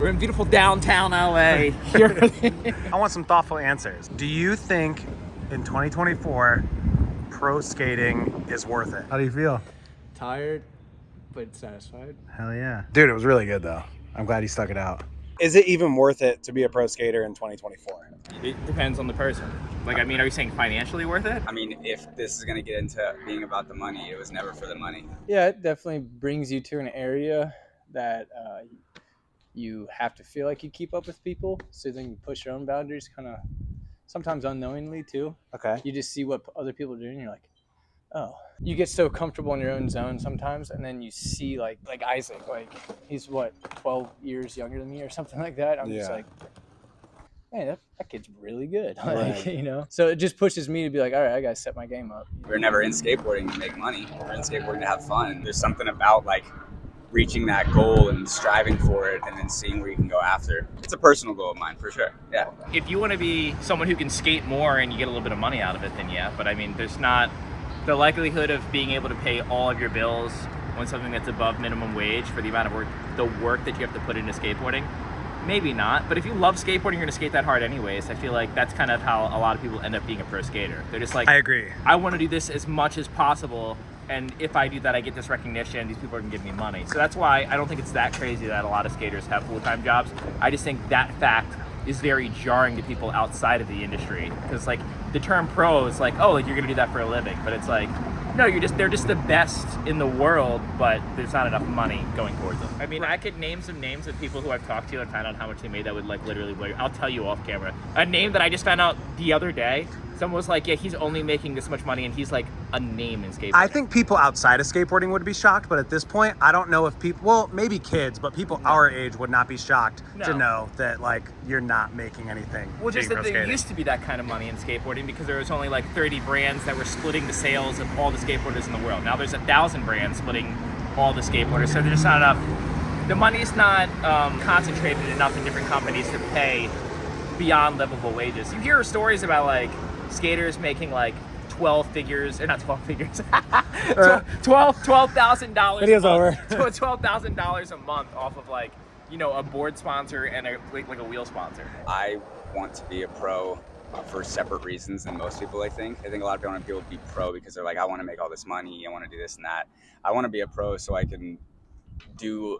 We're in beautiful downtown LA. Here. I want some thoughtful answers. Do you think in 2024 pro skating is worth it? How do you feel? Tired, but satisfied. Hell yeah. Dude, it was really good though. I'm glad you stuck it out. Is it even worth it to be a pro skater in 2024? It depends on the person. Like, I mean, are you saying financially worth it? I mean, if this is going to get into being about the money, it was never for the money. Yeah, it definitely brings you to an area that you have to feel like you keep up with people. So then you push your own boundaries kind of sometimes unknowingly too. Okay. You just see what other people are doing and you're like, oh. You get so comfortable in your own zone sometimes, and then you see like Isaac, like he's what, 12 years younger than me or something like that. I'm just like, man, that kid's really good. Like, you know? So it just pushes me to be like, all right, I got to set my game up. We're never in skateboarding to make money. We're in skateboarding to have fun. There's something about like reaching that goal and striving for it and then seeing where you can go after. It's a personal goal of mine for sure. Yeah. If you want to be someone who can skate more and you get a little bit of money out of it, then yeah. But I mean, there's not the likelihood of being able to pay all of your bills on something that's above minimum wage for the amount of work, the work that you have to put into skateboarding. Maybe not, but if you love skateboarding, you're gonna skate that hard anyways. I feel like that's kind of how a lot of people end up being a pro skater. They're just like, I agree. I want to do this as much as possible, and if I do that, I get this recognition. These people are gonna give me money. So that's why I don't think it's that crazy that a lot of skaters have full-time jobs. I just think that fact is very jarring to people outside of the industry, because like the term pro is like, oh, like you're gonna do that for a living, but it's like, no, they're just the best in the world, but there's not enough money going towards them. I mean, I could name some names of people who I've talked to and found out how much they made that would like literally blow. I'll tell you off camera. A name that I just found out the other day. Someone was like, yeah, he's only making this much money, and he's like a name in skateboarding. I think people outside of skateboarding would be shocked, but at this point, I don't know if people, well, maybe kids, but people our age would not be shocked to know that like you're not making anything. Well, just being that pro there skating. used to be that kind of money in skateboarding because there was only like 30 brands that were splitting the sales of all the skateboarders in the world. Now there's 1,000 brands splitting all the skateboarders, so there's not enough. The money's not concentrated enough in different companies to pay beyond livable wages. You hear stories about like skaters making like 12 figures, or not 12 figures, $12,000. Video's over. $12,000 a month off of like, you know, a board sponsor and a wheel sponsor. I want to be a pro for separate reasons than most people, I think. I think a lot of people want people to be pro because they're like, I want to make all this money, I want to do this and that. I want to be a pro so I can do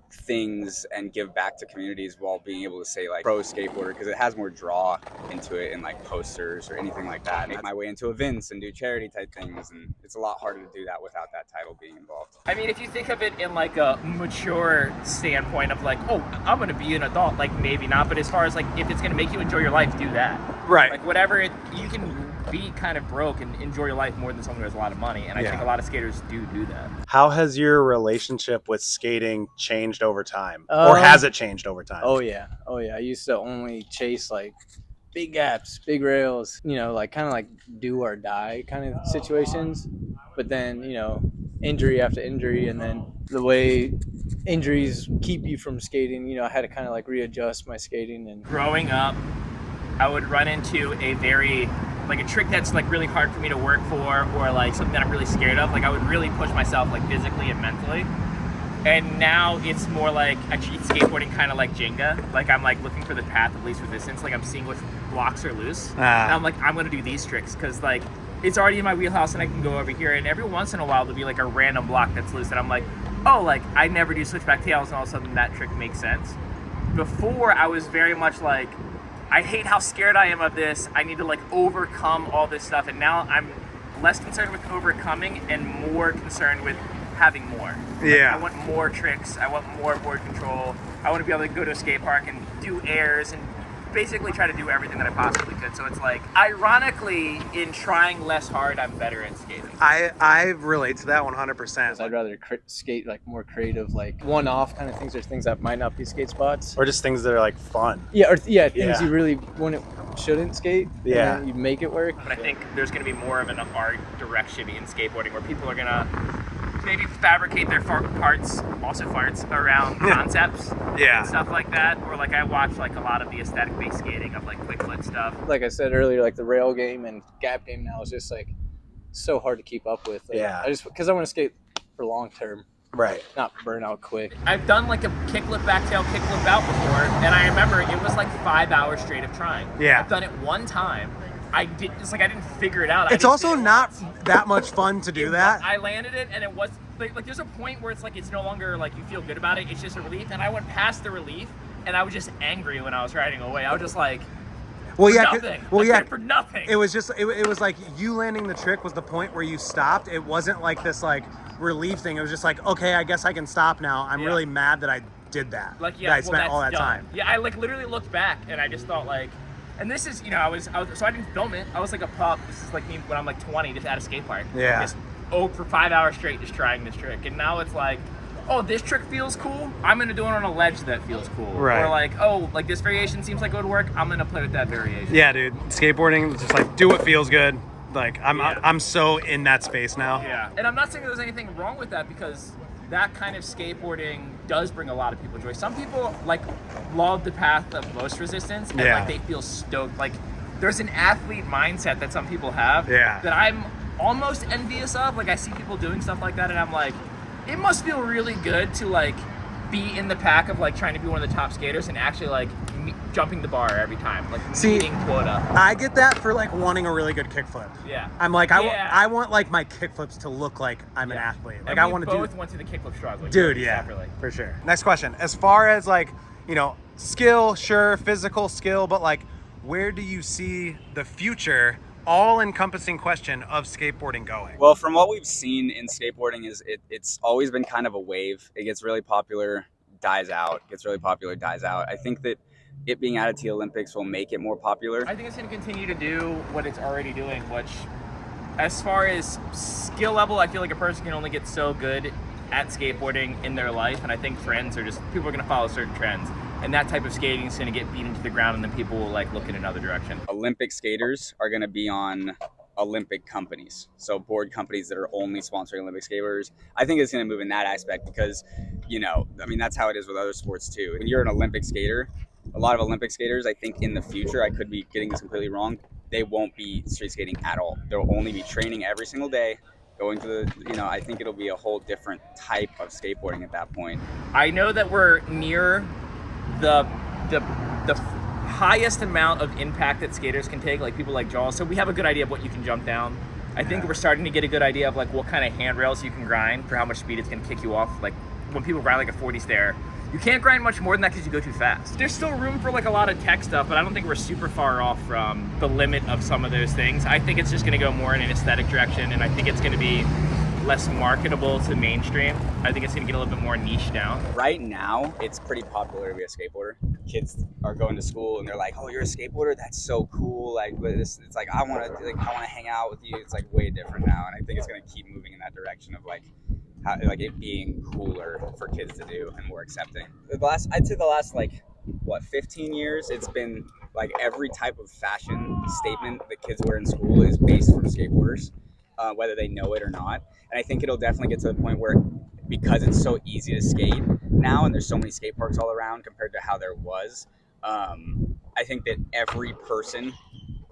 things and give back to communities while being able to say like pro skateboarder, because it has more draw into it in like posters or anything like that. Make my way into events and do charity type things, and it's a lot harder to do that without that title being involved. I mean, if you think of it in like a mature standpoint of like, oh, I'm gonna be an adult, like maybe not, but as far as like if it's gonna make you enjoy your life, do that. Right. Like whatever you can be kind of broke and enjoy your life more than someone who has a lot of money, and I think a lot of skaters do that. How has your relationship with skating changed over time? Or has it changed over time? Oh yeah. I used to only chase like big gaps, big rails, you know, like kind of like do or die kind of situations. But then, you know, injury after injury, and then the way injuries keep you from skating, you know, I had to kind of like readjust my skating. And Growing up, I would run into a trick that's like really hard for me to work for, or like something that I'm really scared of. Like I would really push myself like physically and mentally. And now it's more like I treat skateboarding kind of like Jenga. Like I'm like looking for the path of least resistance. Like I'm seeing which blocks are loose. And I'm like, I'm gonna do these tricks because like it's already in my wheelhouse and I can go over here. And every once in a while there'll be like a random block that's loose and I'm like, oh, like I never do switchback tails, and all of a sudden that trick makes sense. Before I was very much like, I hate how scared I am of this. I need to like overcome all this stuff. And now I'm less concerned with overcoming and more concerned with having more. Yeah. Like, I want more tricks. I want more board control. I want to be able to go to a skate park and do airs and basically try to do everything that I possibly could. So it's like, ironically, in trying less hard, I'm better at skating. I relate to that 100%. I'd rather skate like more creative, like one-off kind of things, or things that might not be skate spots, Or just things that are like fun. things you really shouldn't skate. Yeah. And you make it work. But I think there's going to be more of an art direction in skateboarding where people are going to maybe fabricate their parts, also farts, around concepts and stuff like that. Or like I watch like a lot of the aesthetic-based skating of like quick flip stuff. Like I said earlier, like the rail game and gap game now is just like so hard to keep up with. Like, because I want to skate for long term. Right. not burn out quick. I've done like a kickflip back tail, kickflip out before, and I remember it was like 5 hours straight of trying. Yeah. I've done it one time. It's like I didn't figure it out. It's also not that much fun to do that. I landed it, and it was like there's a point where it's like it's no longer like you feel good about it. It's just a relief, and I went past the relief, and I was just angry when I was riding away. I was just like, Well, yeah. nothing. Well, I yeah. did it for nothing. It was just it was like you landing the trick was the point where you stopped. It wasn't like this like relief thing. It was just like, okay, I guess I can stop now. I'm Yeah. really mad that I did that. Like, yeah, that I well, spent that's all that done. time. Yeah, I like literally looked back and I just thought like, and this is, I was so I didn't film it. I was like a pup. This is like me when I'm like 20, just at a skate park. Yeah. Just for 5 hours straight, just trying this trick, and now it's like, oh, this trick feels cool. I'm gonna do it on a ledge that feels cool. Right. Or like, oh, like this variation seems like it would work. I'm gonna play with that variation. Yeah, dude. Skateboarding is just like do what feels good. Like Yeah. I'm so in that space now. Yeah, and I'm not saying there's anything wrong with that because that kind of skateboarding does bring a lot of people joy. Some people like love the path of most resistance and Yeah. like they feel stoked. Like there's an athlete mindset that some people have Yeah. that I'm almost envious of. Like I see people doing stuff like that and I'm like, it must feel really good to like be in the pack of like trying to be one of the top skaters and actually like jumping the bar every time, like See, meeting quota. I get that for like wanting a really good kickflip. Yeah. I'm like Yeah. I want like my kickflips to look like I'm an Yeah. athlete. Like And I we want to do. both went through the kickflip struggle. Dude, yeah, Separately. for sure. Next question. As far as like, skill, sure, physical skill, but like, where do you see the future, all-encompassing question of skateboarding going? Well, from what we've seen in skateboarding is it's always been kind of a wave. It gets really popular, dies out, gets really popular, dies out. I think that it being added to the Olympics will make it more popular. I think it's going to continue to do what it's already doing, which, as far as skill level, I feel like a person can only get so good at skateboarding in their life, and I think trends are just, people are going to follow certain trends, and that type of skating is going to get beat into the ground, and then people will like look in another direction. Olympic skaters are going to be on Olympic companies, so board companies that are only sponsoring Olympic skaters. I think it's going to move in that aspect because, that's how it is with other sports too. When you're an Olympic skater, a lot of Olympic skaters, I think in the future, I could be getting this completely wrong, they won't be street skating at all. They'll only be training every single day, going to the, I think it'll be a whole different type of skateboarding at that point. I know that we're near the highest amount of impact that skaters can take, like people like Jaws. So we have a good idea of what you can jump down. I think we're starting to get a good idea of like what kind of handrails you can grind for how much speed it's going to kick you off. Like when people grind like a 40 stair, you can't grind much more than that because you go too fast. There's still room for like a lot of tech stuff, but I don't think we're super far off from the limit of some of those things. I think it's just going to go more in an aesthetic direction, and I think it's going to be less marketable to mainstream. I think it's going to get a little bit more niche down. Right now, it's pretty popular to be a skateboarder. Kids are going to school and they're like, "Oh, you're a skateboarder? That's so cool!" Like, it's like I want to hang out with you. It's like way different now, and I think it's going to keep moving in that direction of like it being cooler for kids to do and more accepting. I'd say the last 15 years, it's been like every type of fashion statement that kids wear in school is based from skateboarders, whether they know it or not. And I think it'll definitely get to the point where, because it's so easy to skate now and there's so many skate parks all around compared to how there was, I think that every person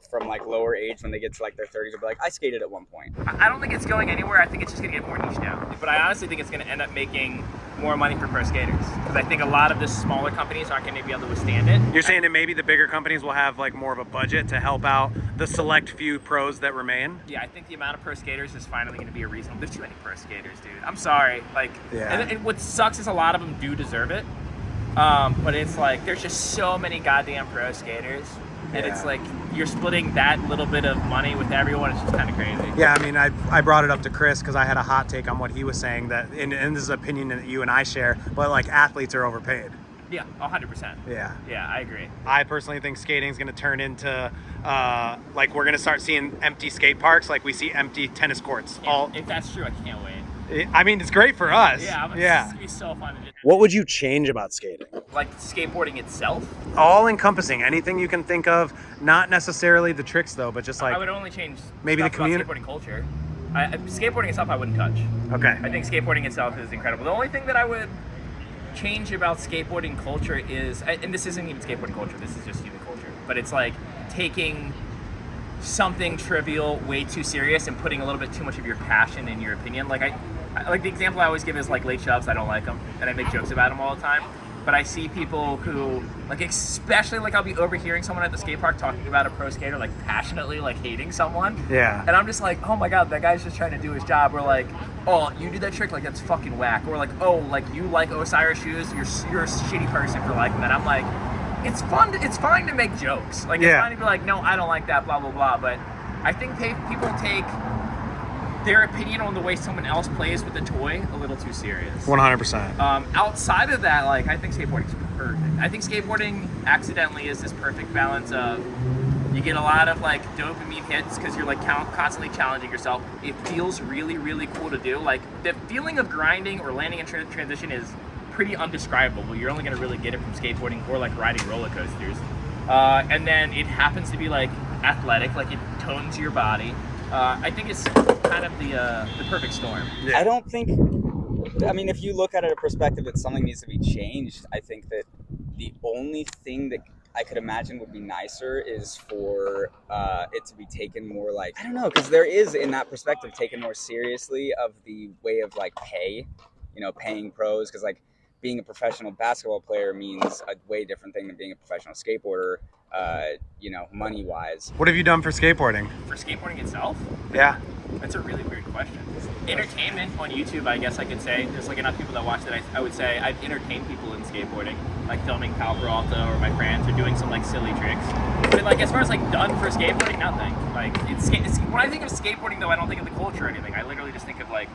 from like lower age, when they get to like their 30s, will be like, I skated at one point. I don't think it's going anywhere. I think it's just going to get more niche down. But I honestly think it's going to end up making more money for pro skaters, because I think a lot of the smaller companies aren't going to be able to withstand it. You're saying that maybe the bigger companies will have like more of a budget to help out the select few pros that remain? Yeah, I think the amount of pro skaters is finally going to be a reasonable. There's too many pro skaters, dude. I'm sorry. And what sucks is a lot of them do deserve it. But it's like there's just so many goddamn pro skaters. And it's like you're splitting that little bit of money with everyone. It's just kind of crazy. Yeah, I mean, I brought it up to Chris because I had a hot take on what he was saying, that, and this is an opinion that you and I share, but like athletes are overpaid. Yeah, 100%. Yeah. Yeah, I agree. I personally think skating is going to turn into, we're going to start seeing empty skate parks, like we see empty tennis courts. If that's true, I can't wait. I mean, it's great for us. Yeah, it's gonna be so fun to do. What would you change about skating? Like skateboarding itself? All encompassing, anything you can think of, not necessarily the tricks though, but just like I would only change maybe the stuff about community. skateboarding culture. Skateboarding itself I wouldn't touch. Okay. I think skateboarding itself is incredible. The only thing that I would change about skateboarding culture is, and this isn't even skateboarding culture, this is just human culture, but it's like taking something trivial way too serious and putting a little bit too much of your passion in your opinion. Like like the example I always give is like late shoves. I don't like them, and I make jokes about them all the time. But I see people who, like, especially like I'll be overhearing someone at the skate park talking about a pro skater, like passionately like hating someone. Yeah. And I'm just like, oh my god, that guy's just trying to do his job. Or like, oh, you do that trick, like that's fucking whack. Or like, oh, like you like Osiris shoes, you're a shitty person for liking that. I'm like, it's fun. It's fine to make jokes. Like, it's Yeah. fine to be like, no, I don't like that, blah blah blah. But I think people take their opinion on the way someone else plays with the toy a little too serious. 100%. Outside of that, like, I think skateboarding's perfect. I think skateboarding accidentally is this perfect balance of you get a lot of like dopamine hits because you're like constantly challenging yourself. It feels really, really cool to do. Like the feeling of grinding or landing in transition is pretty undescribable. You're only gonna really get it from skateboarding or like riding roller coasters. And then it happens to be like athletic, like it tones your body. I think it's kind of the perfect storm. Yeah. I don't think. I mean, if you look at it a perspective that something needs to be changed, I think that the only thing that I could imagine would be nicer is for it to be taken more like, I don't know, because there is in that perspective taken more seriously of the way of like pay, paying pros, because like being a professional basketball player means a way different thing than being a professional skateboarder, money wise. What have you done for skateboarding? For skateboarding itself, Yeah. that's a really weird question. Entertainment on YouTube, I guess I could say. There's like enough people that watch that I would say I've entertained people in skateboarding, like filming Pal Peralta or my friends, or doing some like silly tricks. But like as far as like done for skateboarding, nothing. Like it's when I think of skateboarding though, I don't think of the culture or anything. I literally just think of like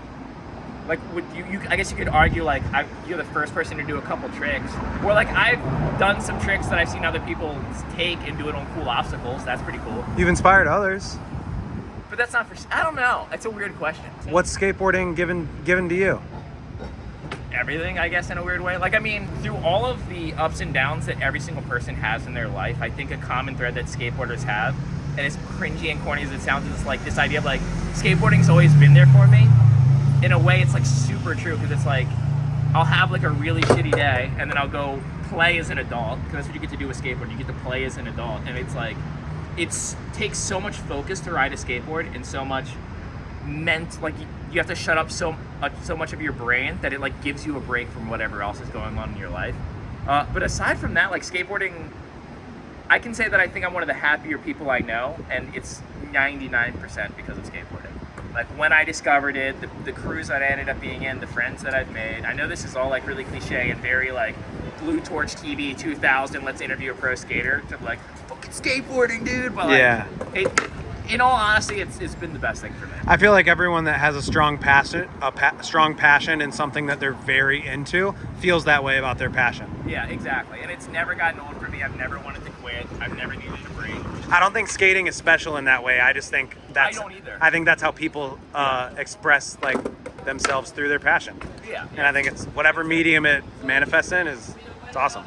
would you I guess you could argue like you're the first person to do a couple tricks, or like I've done some tricks that I've seen other people take and do it on cool obstacles. That's pretty cool. You've inspired others. But that's not for. I don't know. It's a weird question. What's skateboarding given to you? Everything, I guess, in a weird way. Like, I mean, through all of the ups and downs that every single person has in their life, I think a common thread that skateboarders have, and as cringy and corny as it sounds, is like this idea of like skateboarding's always been there for me. In a way, it's like super true, because it's like I'll have like a really shitty day, and then I'll go play as an adult, because that's what you get to do with skateboarding. You get to play as an adult, and it's like takes so much focus to ride a skateboard, and so much like you have to shut up so much of your brain that it like gives you a break from whatever else is going on in your life. But aside from that, like skateboarding, I can say that I think I'm one of the happier people I know, and it's 99% because of skateboarding. Like when I discovered it, the crews that I ended up being in, the friends that I've made. I know this is all like really cliche and very like Blue Torch TV 2000, let's interview a pro skater, to like fucking skateboarding, dude. But like, Yeah. In all honesty, it's been the best thing for me. I feel like everyone that has a strong passion in something that they're very into feels that way about their passion. Yeah, exactly. And it's never gotten old for me. I've never wanted to quit. I've never needed a break. I don't think skating is special in that way. I just think that's. I don't either. I think that's how people express like themselves through their passion. Yeah. And I think it's whatever medium it manifests in it's awesome.